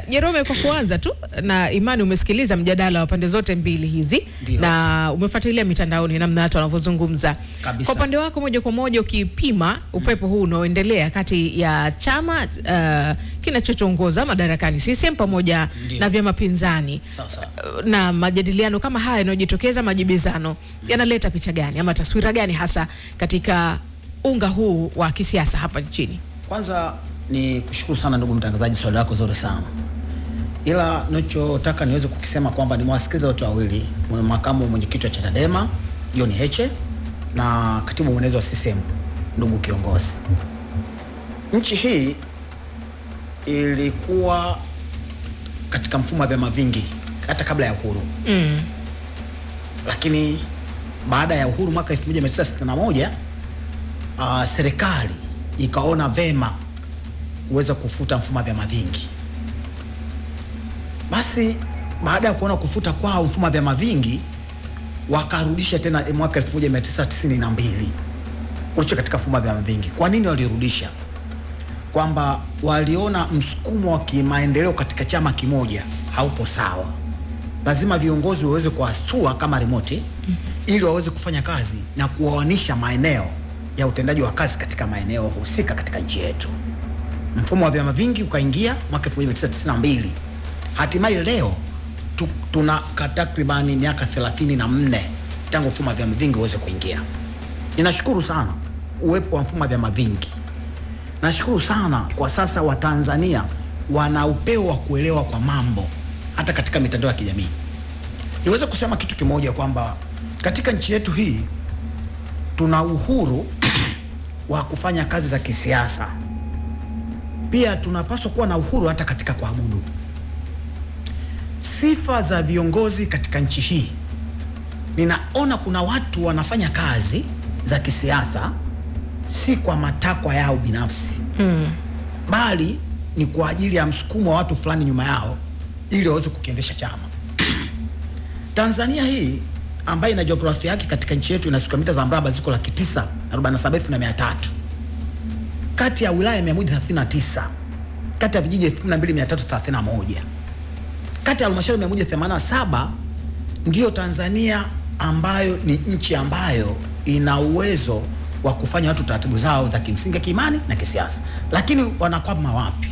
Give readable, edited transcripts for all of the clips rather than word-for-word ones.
Jerome, kwa kuanza tu na Imani, umesikiliza mjadala wa pande zote mbili hizi. Dio. Na umefuatilia mitandaoni namna watu wanavyozungumza. Kwa upande wako moja kwa moja ukipima upepo huu unaoendelea kati ya chama kinachoongoza madarakani CCM pamoja na vyama pinzani na majadiliano kama haya yanayojitokeza, majibizano yanaleta picha gani ama taswira gani hasa katika unga huu wa kisiasa hapa nchini? Kwanza ni kushukuru sana ndugu mtangazaji, swali lako zuri sana. Ila ninachotaka niweze kukisema kwamba nimewasikiliza wote wawili, makamu mwenyekiti wa Chadema John Heche na katibu mwenezi wa CCM ndugu kiongozi. Nchi hii ilikuwa katika mfumo wa vyama vingi hata kabla ya uhuru. Lakini baada ya uhuru mwaka 1961 serikali ikaona vema kuweza kufuta mfumo wa vyama vingi. Basi baada ya kuona kufuta kwa mfumo wa vyama vingi, wakarudisha tena mwaka 1992 kurudi katika mfumo wa vyama vingi. Kwa nini walirudisha? Kwamba waliona msukumo wa kimaendeleo katika chama kimoja haupo sawa. Lazima viongozi waweze kuasua kama remote ili waweze kufanya kazi na kuoanisha maeneo ya utendaji wa kazi katika maeneo husika katika nchi yetu. Mfumo wa vyama vingi ukaingia mwaka 1992. Hatimaye leo tuna takribani miaka 34 tangu mfumo wa vyama vingi uweze kuingia. Ninashukuru sana uwepo wa mfumo wa vyama vingi. Nashukuru sana kwa sasa Watanzania wana upeo wa kuelewa kwa mambo hata katika mitandao ya kijamii. Niweze kusema kitu kimoja kwamba katika nchi yetu hii tuna uhuru wa kufanya kazi za kisiasa. Pia tunapaswa kuwa na uhuru hata katika kuabudu. Sifa za viongozi katika nchi hii, ninaona kuna watu wanafanya kazi za kisiasa si kwa matakwa yao binafsi, bali ni kwa ajili ya msukumo wa watu fulani nyuma yao ili waweze kukiendesha chama. Tanzania hii ambayo ina jiografia yake katika nchi yetu ina kilomita za mraba ziko 947,300 kati ya wilaya 139, kati ya vijiji 12331, kati ya halmashauri 187. Ndio Tanzania ambayo ni nchi ambayo ina uwezo wa kufanya watu taratibu zao za kimsingi, kiimani na kisiasa. Lakini wanakwama wapi?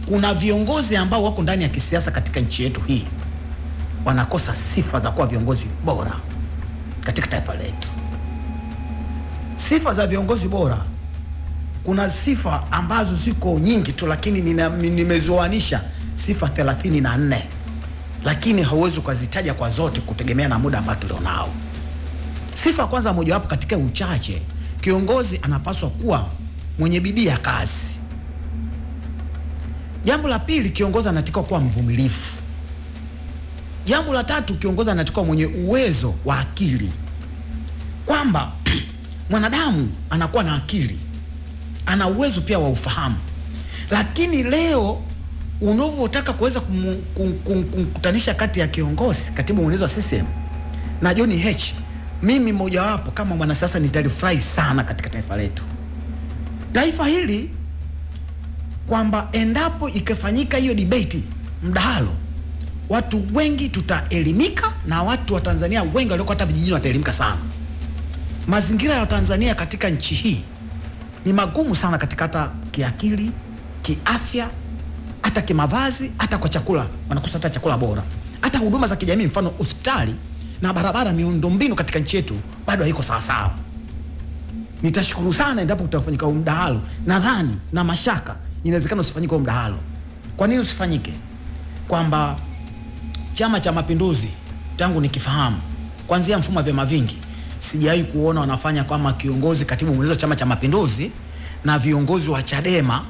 Kuna viongozi ambao wako ndani ya kisiasa katika nchi yetu hii wanakosa sifa za kuwa viongozi bora katika taifa letu. Sifa za viongozi bora, kuna sifa ambazo ziko nyingi tu, lakini nimezoanisha sifa 34, lakini hauwezi kuzitaja kwa zote kutegemea na muda ambao tulionao. Sifa kwanza moja wapo katika uchache, kiongozi anapaswa kuwa mwenye bidii ya kazi. Jambo la pili, kiongozi anatakiwa kuwa mvumilivu. Jambo la tatu, kiongozi anatakiwa mwenye uwezo wa akili, kwamba mwanadamu anakuwa na akili, ana uwezo pia wa ufahamu. Lakini leo unavyotaka kuweza kukutanisha kati ya kiongozi, katibu mwenezi wa CCM na John Heche, mimi mmoja wapo kama mwanasiasa nitalifurahi sana katika taifa letu. Taifa hili kwamba endapo ikafanyika hiyo debate, mdahalo, watu wengi tutaelimika na watu wa Tanzania wengi walioko hata vijijini wataelimika sana. Mazingira ya Tanzania katika nchi hii ni magumu sana katika hata kiakili, kiafya, hata kimavazi, hata kwa chakula. Wanakosa hata chakula bora. Hata huduma za kijamii, mfano hospitali na barabara, miundombinu katika nchi yetu bado haiko sawa sawa. Nitashukuru sana endapo utafanyika mdahalo. Nadhani na mashaka inawezekana usifanyike mdahalo. Kwa nini usifanyike? Kwamba Chama cha Mapinduzi tangu nikifahamu kuanzia mfumo wa vyama vingi sijawahi kuona wanafanya kama kiongozi, katibu mwenezi wa Chama cha Mapinduzi na viongozi wa Chadema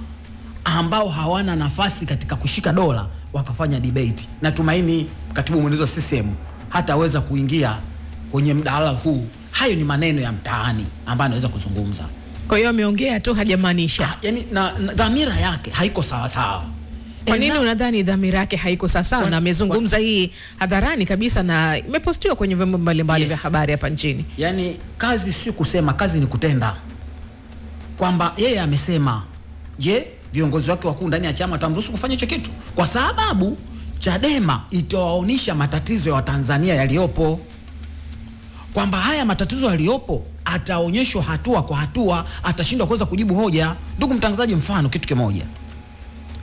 ambao hawana nafasi katika kushika dola wakafanya debate. Natumaini katibu mwenezi wa CCM hataweza kuingia kwenye mdahalo huu. Hayo ni maneno ya mtaani ambayo anaweza kuzungumza. Kwa hiyo ameongea tu, hajamaanisha. Yani na dhamira yake haiko sawa sawa. Kwa nini unadhani dhamira yake haiko sawa? Na amezungumza hii hadharani kabisa na imepostiwa kwenye vyombo mbalimbali vya habari hapa nchini. Yani kazi si kusema, kazi ni kutenda. Kwamba yeye amesema, je, viongozi wake wakuu ndani ya chama watamruhusu kufanya hicho kitu, kwa sababu Chadema itawaonisha matatizo ya Watanzania yaliyopo, kwamba haya matatizo yaliyopo ataonyeshwa hatua kwa hatua, atashindwa kuweza kujibu hoja. Ndugu mtangazaji, mfano kitu kimoja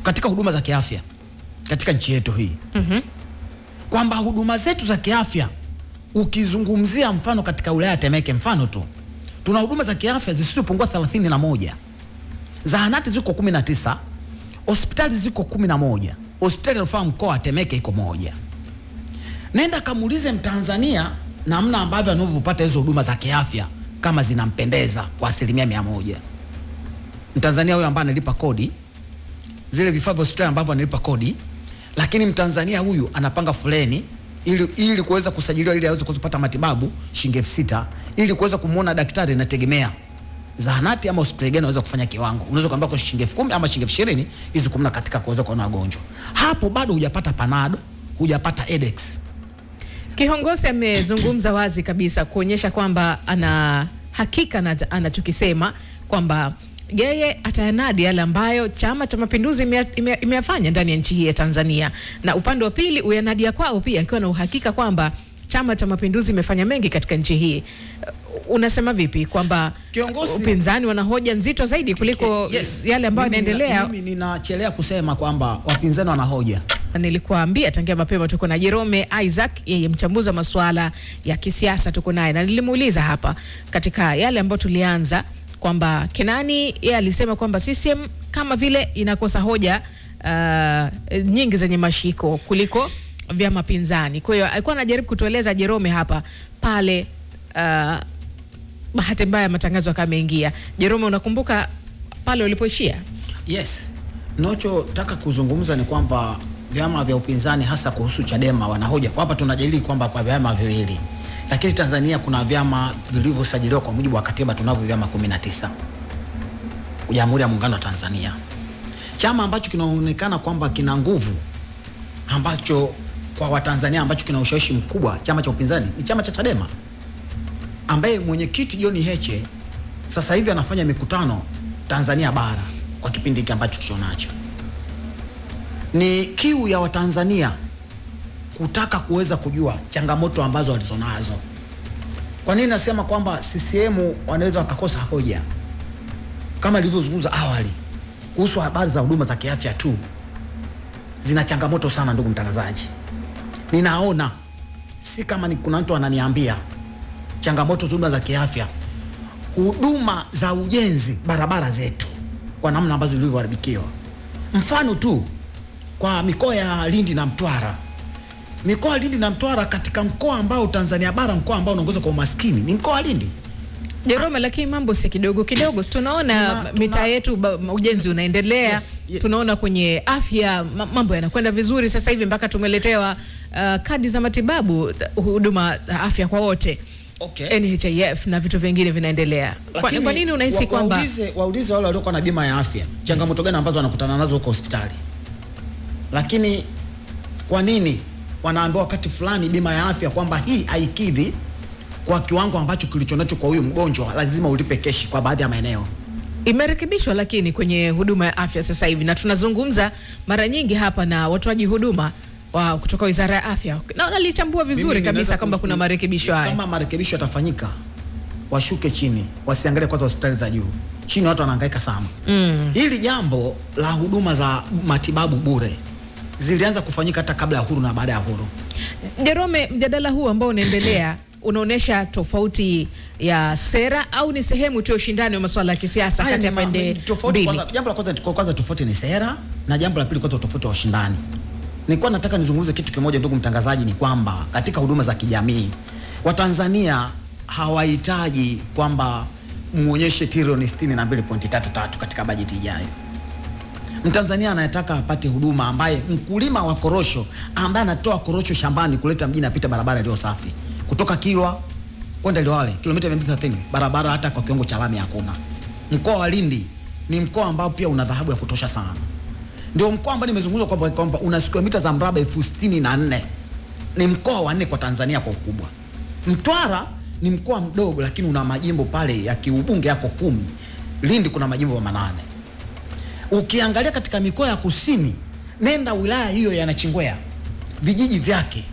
katika huduma za kiafya katika nchi yetu hii, kwamba huduma zetu za kiafya ukizungumzia mfano katika wilaya ya Temeke, mfano tu, tuna huduma za kiafya zisizopungua 31. Zahanati ziko 19, hospitali ziko 11. Hospitali ya rufaa mkoa wa Temeke iko moja. Nenda kamuulize Mtanzania namna ambavyo anavyopata hizo huduma za kiafya kama zinampendeza kwa 100%. Mtanzania huyo ambaye analipa kodi, zile vifaa vya hospitali ambavyo analipa kodi, lakini Mtanzania huyu anapanga foleni ili kuweza kusajiliwa ili aweze kupata matibabu shilingi 6,000, ili kuweza kumuona daktari inategemea zahanati ama hospitali gani unaweza kufanya kiwango. Unaweza kuambia kwa shilingi 10,000 ama shilingi 20,000 hizo kumna katika kuweza kuona wagonjwa. Hapo bado hujapata panado, hujapata Edex. Kihongosi amezungumza wazi kabisa kuonyesha kwamba ana hakika na anachokisema kwamba yeye atayanadi yale ambayo Chama cha Mapinduzi imeyafanya ndani ya nchi hii ya Tanzania, na upande wa pili uyanadia kwao pia akiwa na uhakika kwamba Chama cha Mapinduzi imefanya mengi katika nchi hii. Unasema vipi kwamba upinzani wana hoja nzito zaidi kuliko yale ambayo yanaendelea? Mimi ninachelea kusema kwamba wapinzani wana hoja. Nilikuambia tangia mapema tuko na Jerome Isaac, yeye mchambuzi wa masuala ya kisiasa, tuko naye na nilimuuliza hapa katika yale ambayo tulianza kwamba Kenani yeye alisema kwamba CCM kama vile inakosa hoja nyingi zenye mashiko kuliko vyama pinzani. Kwa hiyo alikuwa anajaribu kutueleza Jerome hapa pale bahati mbaya matangazo yakameingia. Jerome, unakumbuka pale ulipoishia? Yes. Ninachotaka kuzungumza ni kwamba vyama vya upinzani hasa kuhusu Chadema wanahoja. Kwa hapa tunajadili kwamba kwa vyama viwili, lakini Tanzania kuna vyama vilivyosajiliwa kwa mujibu wa katiba, tunavyo vyama 19. Jamhuri ya Muungano wa Tanzania. Chama ambacho kinaonekana kwamba kina nguvu, ambacho kwa Watanzania ambacho kina ushawishi mkubwa, chama cha upinzani ni chama cha Chadema, ambaye mwenyekiti John Heche sasa hivi anafanya mikutano Tanzania bara kwa kipindi hiki ambacho tunacho. Ni kiu ya Watanzania kutaka kuweza kujua changamoto ambazo walizonazo. Kwa nini nasema kwamba CCM wanaweza wakakosa hoja? Kama nilivyozungumza awali kuhusu habari za huduma za kiafya tu, zina changamoto sana ndugu mtangazaji. Ninaona si kama ni kuna mtu ananiambia changamoto za huduma za kiafya, huduma za ujenzi barabara zetu kwa namna ambazo zilivyoharibikiwa. Mfano tu kwa mikoa ya Lindi na Mtwara. Mikoa ya Lindi na Mtwara, katika mkoa ambao Tanzania bara mkoa ambao unaongoza kwa umaskini ni mkoa wa Lindi. Jerome, lakini mambo si kidogo kidogo. Tunaona mitaa yetu ujenzi unaendelea. Tunaona kwenye afya mambo yanakwenda vizuri sasa hivi mpaka tumeletewa kadi za matibabu, huduma afya kwa wote. Okay. NHIF na vitu vingine vinaendelea. Kwa nini unahisi kwamba waulize wale waliokuwa na bima ya afya changamoto gani ambazo wanakutana nazo huko hospitali? Lakini kwa nini wanaambiwa wakati fulani bima ya afya kwamba hii haikidhi kwa kiwango ambacho kilichonacho kwa huyu mgonjwa, lazima ulipe keshi kwa baadhi ya maeneo? Imerekebishwa lakini kwenye huduma ya afya sasa hivi, na tunazungumza mara nyingi hapa na watoaji huduma kutoka Wizara ya Afya, na wanalichambua vizuri kabisa kwamba kuna marekebisho haya. Kama marekebisho yatafanyika, washuke chini, wasiangalie kwanza hospitali za juu. Chini watu wanahangaika sana. Hili jambo la huduma za matibabu bure zilianza kufanyika hata kabla ya uhuru na baada ya uhuru. Jerome, mjadala huu ambao unaendelea unaonesha tofauti ya sera au ni sehemu tu ya ushindani wa masuala ya kisiasa kati ya pande mbili? Jambo la kwanza tofauti ni sera, na jambo la pili kwanza tofauti wa ushindani. Nilikuwa nataka nizungumze kitu kimoja ndugu mtangazaji, ni kwamba katika huduma za kijamii Watanzania hawahitaji kwamba muonyeshe trilioni 62.33 katika bajeti ijayo. Mtanzania anayetaka apate huduma, ambaye mkulima wa korosho ambaye anatoa korosho shambani kuleta mjini, apita barabara iliyo safi kutoka Kilwa kwenda Liwale kilomita 230, barabara hata kwa kiwango cha lami hakuna. Mkoa wa Lindi ni mkoa ambao pia una dhahabu ya kutosha sana. Ndio mkoa ambao nimezungumza kwamba una square mita za mraba 64,000. Ni mkoa wa 4 kwa Tanzania kwa ukubwa. Mtwara ni mkoa mdogo lakini una majimbo pale ya kiubunge yako 10. Lindi kuna majimbo 8. Ukiangalia katika mikoa ya kusini, nenda wilaya hiyo ya Nachingwea, vijiji vyake,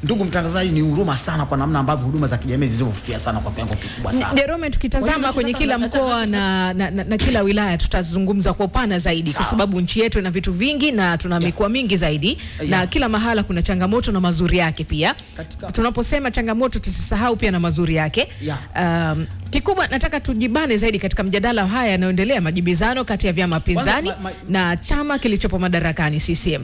ndugu mtangazaji, ni huruma sana kwa namna ambavyo huduma za kijamii zilizofifia sana kwa kiwango kikubwa sana. Jerome, tukitazama kwenye kila mkoa na kila wilaya tutazungumza kwa upana zaidi, kwa sababu nchi yetu ina vitu vingi na tuna mikoa mingi zaidi, na kila mahala kuna changamoto na mazuri yake pia. Tunaposema changamoto tusisahau pia na mazuri yake. Kikubwa nataka tujibane zaidi katika mjadala haya yanayoendelea, majibizano kati ya vyama pinzani na chama kilichopo madarakani CCM.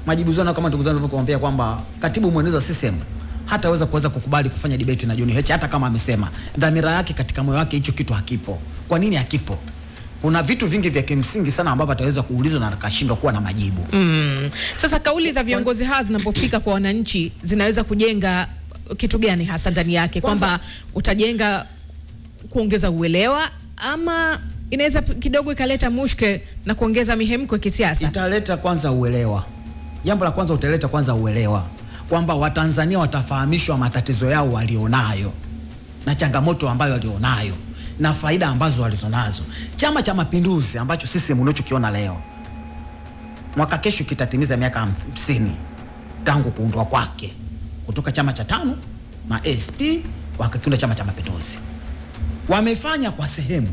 Majibizano kama ndugu zangu walivyokuambia kwamba katibu mwenezi wa CCM hataweza kukubali kufanya debate na John Heche, hata kama amesema dhamira yake katika moyo wake hicho kitu hakipo. Kwa nini hakipo? Kuna vitu vingi vya kimsingi sana ambavyo ataweza kuulizwa na akashindwa kuwa na majibu. Sasa kauli za viongozi hawa zinapofika kwa wananchi zinaweza kujenga kitu gani hasa ndani yake, kwamba utajenga kuongeza uelewa, ama inaweza kidogo ikaleta mushke na kuongeza mihemko ya kisiasa? Italeta kwanza uelewa. Jambo la kwanza utaleta kwanza uelewa kwamba Watanzania watafahamishwa matatizo yao walionayo na changamoto ambayo walionayo na faida ambazo walizonazo. Chama cha Mapinduzi ambacho sisi mnachokiona leo, mwaka kesho kitatimiza miaka 50 tangu kuundwa kwake, kutoka chama cha tano na SP wakakiunda chama cha Mapinduzi. Wamefanya kwa sehemu,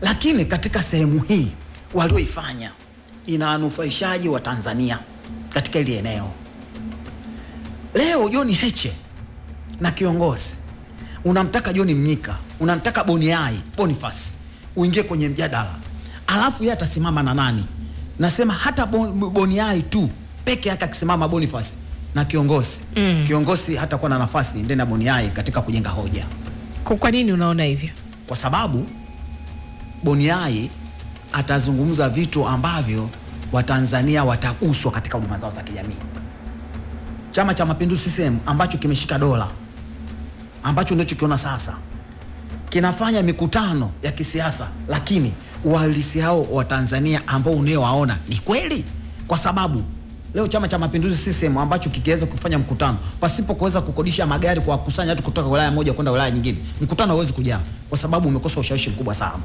lakini katika sehemu hii walioifanya inawanufaishaji wa Tanzania katika ile eneo. Leo John Heche na kiongozi, unamtaka John Mnyika, unamtaka Boniface uingie kwenye mjadala, alafu yeye atasimama na nani? Nasema hata Boniai tu peke yake akisimama Boniface na kiongozi, kiongozi hata kuwa na nafasi ndani ya Boniai katika kujenga hoja. Kwa nini unaona hivyo? Kwa sababu Boniai atazungumza vitu ambavyo Watanzania wataguswa katika huduma zao za kijamii. Chama cha Mapinduzi CCM ambacho kimeshika dola, ambacho ndio kiona sasa kinafanya mikutano ya kisiasa, lakini uhalisi hao wa Tanzania ambao unaowaona ni kweli. Kwa sababu leo Chama cha Mapinduzi CCM ambacho kikiweza kufanya mkutano pasipo kuweza kukodisha magari kwa kukusanya watu kutoka wilaya moja kwenda wilaya nyingine, mkutano hauwezi kujaa kwa sababu umekosa ushawishi mkubwa sana.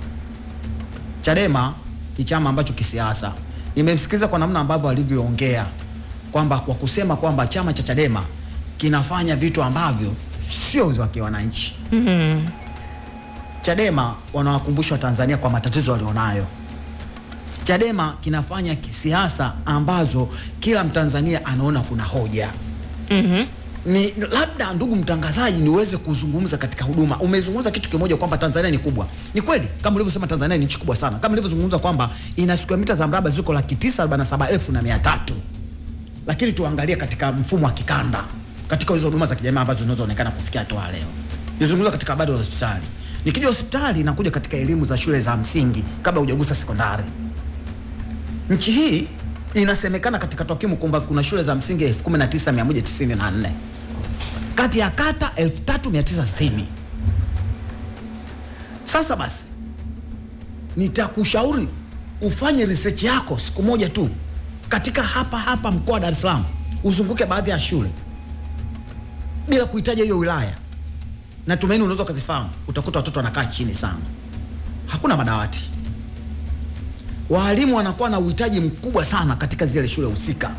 Chadema ni chama ambacho kisiasa, nimemsikiliza kwa namna ambavyo alivyoongea kwamba kwa kusema kwamba chama cha Chadema kinafanya vitu ambavyo sio za wananchi. Chadema wanawakumbusha Tanzania kwa matatizo walionayo. Chadema kinafanya kisiasa ambazo kila Mtanzania anaona kuna hoja. Ni labda ndugu mtangazaji niweze kuzungumza katika huduma. Umezungumza kitu kimoja kwamba Tanzania ni kubwa. Ni kweli, kama ulivyosema Tanzania ni nchi kubwa sana. Kama nilivyozungumza kwamba ina square mita za mraba ziko 947,300. Lakini tuangalie katika mfumo wa kikanda, katika hizo huduma za kijamii ambazo zinazoonekana kufikia hatua leo. Nizungumza katika habari za hospitali. Nikija hospitali na kuja katika elimu za shule za msingi kabla hujagusa sekondari. Nchi hii inasemekana katika takwimu kwamba kuna shule za msingi 19,194 kati ya kata 3,960. Sasa basi nitakushauri ufanye research yako siku moja tu katika hapa mkoa wa Dar es Salaam, uzunguke baadhi ya shule bila kuhitaji hiyo wilaya. Natumaini unaweza kuzifahamu. Utakuta watoto wanakaa chini sana, hakuna madawati, walimu wanakuwa na uhitaji mkubwa sana katika zile shule husika.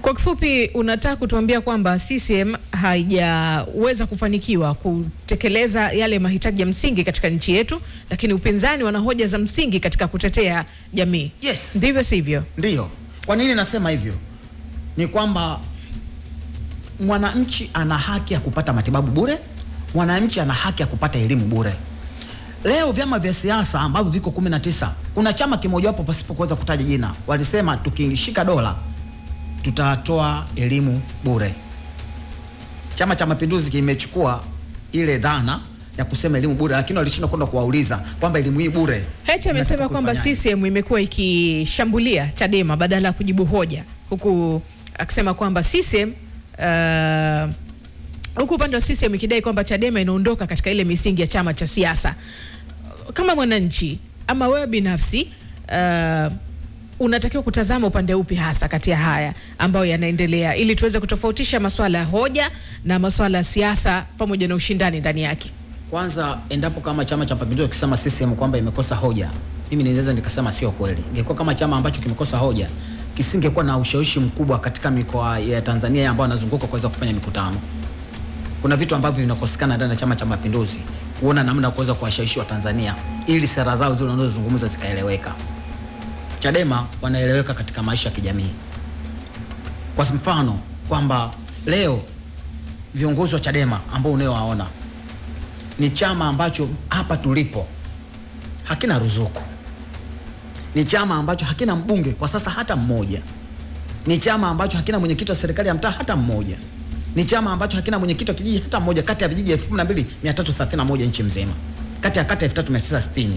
Kwa kifupi, unataka kutuambia kwamba CCM haijaweza kufanikiwa kutekeleza yale mahitaji ya msingi katika nchi yetu, lakini upinzani wana hoja za msingi katika kutetea jamii. Yes. Ndivyo sivyo? Ndio. Kwa nini nasema hivyo? Ni kwamba mwananchi ana haki ya kupata matibabu bure, mwananchi ana haki ya kupata elimu bure. Leo vyama vya siasa ambavyo viko 19, kuna chama kimoja wapo pasipo kuweza kutaja jina, walisema tukishika dola tutatoa elimu bure. Chama cha Mapinduzi kimechukua ile dhana ya kusema elimu bure, lakini walishindwa kwenda kuwauliza kwamba elimu hii bure. Heche amesema kwamba CCM imekuwa ikishambulia Chadema badala ya kujibu hoja, huku akisema kwamba CCM huku upande wa CCM ikidai kwamba Chadema inaondoka katika ile misingi ya chama cha siasa. Kama mwananchi ama wewe binafsi, unatakiwa kutazama upande upi hasa kati ya haya ambayo yanaendelea, ili tuweze kutofautisha masuala ya hoja na masuala ya siasa pamoja na ushindani ndani yake? Kwanza, endapo kama chama cha Mapinduzi kisema CCM kwamba imekosa hoja, mimi ninaweza nikasema sio kweli. Ingekuwa kama chama ambacho kimekosa hoja, kisingekuwa na ushawishi mkubwa katika mikoa ya Tanzania ambayo anazunguka kuweza kufanya mikutano. Kuna vitu ambavyo vinakosekana ndani ya Chama cha Mapinduzi, kuona namna kuweza kuwashawishi wa Tanzania ili sera zao zile wanazozungumza zikaeleweka. Chadema wanaeleweka katika maisha ya kijamii. Kwa mfano kwamba leo viongozi wa Chadema ambao unaowaona ni chama ambacho hapa tulipo hakina ruzuku. Ni chama ambacho hakina mbunge kwa sasa hata mmoja. Ni chama ambacho hakina mwenyekiti wa serikali ya mtaa hata mmoja. Ni chama ambacho hakina mwenyekiti wa kijiji hata mmoja kati ya vijiji 12331 nchi mzima. Kati ya kata 3960.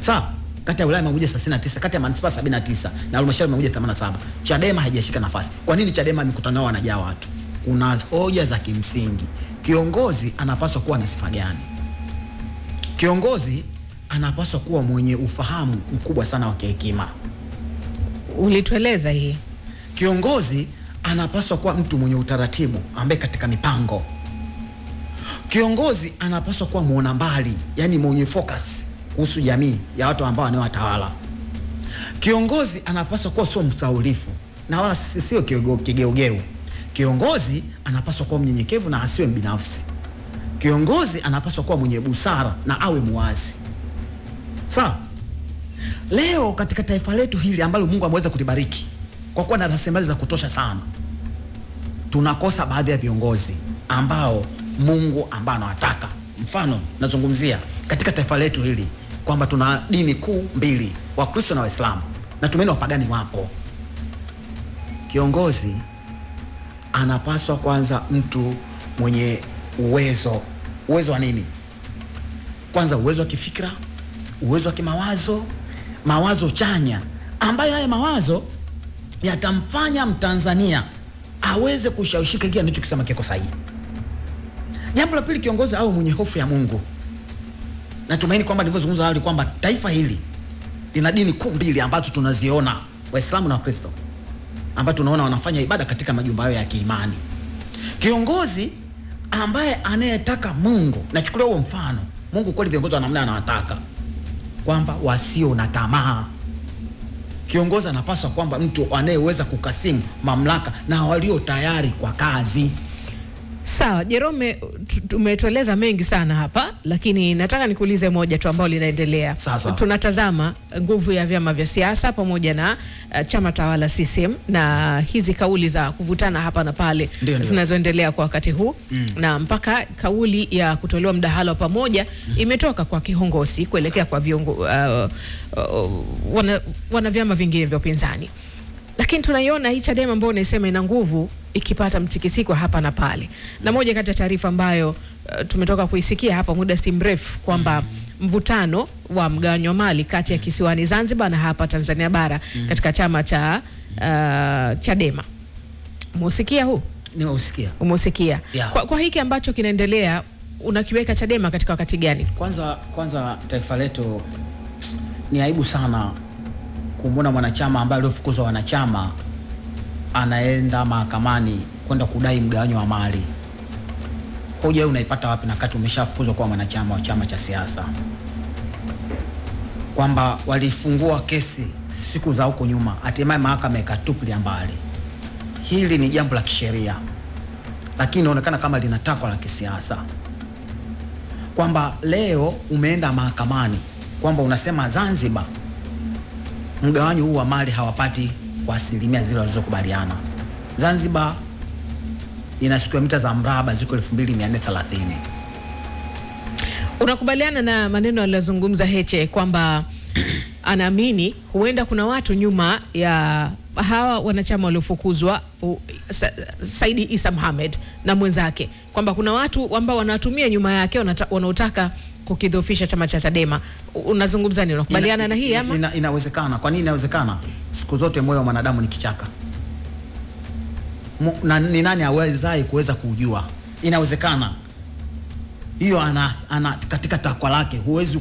Sawa? Kati ya wilaya 139, kati ya manispaa 79 na halmashauri 187. Chadema haijashika nafasi. Kwa nini Chadema mikutano yao wanajaa watu? Kuna hoja za kimsingi. Kiongozi anapaswa kuwa na sifa gani? Kiongozi anapaswa kuwa mwenye ufahamu mkubwa sana wa hekima. Ulitueleza hii. Kiongozi anapaswa kuwa mtu mwenye utaratibu ambaye katika mipango. Kiongozi anapaswa kuwa muona mbali, yani mwenye focus kuhusu jamii ya watu ambao wanaowatawala. Kiongozi anapaswa kuwa sio msaulifu na wala sio kigeugeu. Kiongozi anapaswa kuwa mnyenyekevu na asiwe mbinafsi. Kiongozi anapaswa kuwa mwenye busara na awe muwazi. Sawa? Leo katika taifa letu hili ambalo Mungu ameweza kulibariki kwa kuwa na rasilimali za kutosha sana, tunakosa baadhi ya viongozi ambao Mungu ambao anawataka. Mfano nazungumzia katika taifa letu hili kwamba tuna dini kuu mbili, Wakristo na Waislamu, na tumeona wapagani wapo. Kiongozi anapaswa kwanza mtu mwenye uwezo. Uwezo wa nini? Kwanza uwezo wa kifikra, uwezo wa kimawazo, mawazo chanya ambayo haya mawazo yatamfanya Mtanzania aweze kushawishika kile anachokisema kiko sahihi. Jambo la pili, kiongozi au mwenye hofu ya Mungu. Natumaini kwamba nilivyozungumza awali kwamba taifa hili lina dini kuu mbili ambazo tunaziona, Waislamu na Wakristo, ambao tunaona wanafanya ibada katika majumba yao ya kiimani. Kiongozi ambaye anayetaka Mungu, nachukulia huo mfano, Mungu kweli viongozi wa namna anawataka kwamba wasio na tamaa. Kiongozi anapaswa kwamba mtu anayeweza kukasimu mamlaka na walio tayari kwa kazi. Sawa, Jerome, tumetueleza mengi sana hapa, lakini nataka nikuulize moja tu ambao linaendelea. Tunatazama nguvu ya vyama vya siasa pamoja na chama tawala CCM na hizi kauli za kuvutana hapa na pale zinazoendelea kwa wakati huu, na mpaka kauli ya kutolewa mdahalo pamoja imetoka kwa kiongozi kuelekea kwa wana vyama vingine vya upinzani. Lakini tunaiona hii Chadema ambayo unasema ina nguvu ikipata mtikisiko hapa na pale. Na moja kati ya taarifa ambayo tumetoka kuisikia hapa muda si mrefu kwamba mvutano wa mgawanyo wa mali kati ya kisiwani Zanzibar na hapa Tanzania bara katika chama cha Chadema. Umeusikia huu? Nimeusikia. Umeusikia. Yeah. Kwa hiki ambacho kinaendelea unakiweka Chadema katika wakati gani? Kwanza taifa letu ni aibu sana kumwona mwanachama ambaye aliyofukuzwa wanachama anaenda mahakamani kwenda kudai mgawanyo wa mali. Hoja unaipata wapi na kati umeshafukuzwa kwa mwanachama wa chama cha siasa? Kwamba walifungua kesi siku za huko nyuma, hatimaye mahakama ikatupilia mbali. Hili ni jambo la kisheria, lakini inaonekana kama linatakwa la kisiasa. Kwamba leo umeenda mahakamani kwamba unasema Zanzibar mgawanyo huu wa mali hawapati kwa asilimia zile walizokubaliana. Zanzibar ina square mita za mraba ziko 2430. Unakubaliana na maneno aliyozungumza Heche kwamba anaamini huenda kuna watu nyuma ya hawa wanachama waliofukuzwa, Saidi Isa Mohamed na mwenzake, kwamba kuna watu ambao wanatumia nyuma yake wanaotaka kukidhoofisha chama cha Chadema? Unazungumza nini? Unakubaliana na hii ama? Inawezekana. Kwa nini inawezekana? Siku zote moyo wa mwanadamu ni kichaka. Na ni nani awezaye kuweza kujua? Inawezekana. Hiyo ana katika takwa lake, huwezi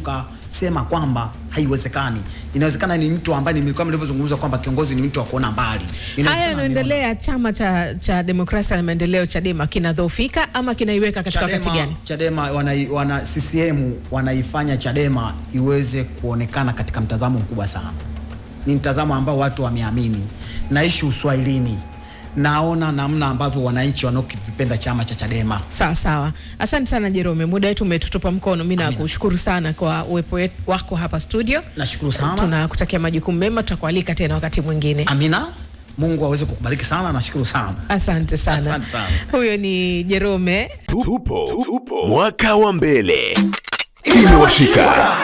sema kwamba haiwezekani. Inawezekana ni mtu ambaye nilikuwa nilivyozungumza kwamba kiongozi ni mtu wa kuona mbali. Haya yanaendelea, chama cha demokrasia na maendeleo Chadema kinadhoofika ama kinaiweka katika wakati gani? Chadema wana CCM wanaifanya Chadema iweze kuonekana katika mtazamo mkubwa sana. Ni mtazamo ambao watu wameamini. Naishi Uswahilini, naona namna ambavyo wananchi wanaokipenda chama cha Chadema. Sawa. Asante sana Jerome, muda wetu umetutupa mkono. Mimi nakushukuru sana kwa uwepo wako hapa studio. Nashukuru sana. Tunakutakia majukumu mema, tutakualika tena wakati mwingine. Amina. Mungu aweze kukubariki sana, nashukuru sana. Asante sana. Huyo ni Jerome. Tupo mwaka wa mbele. Imewashika.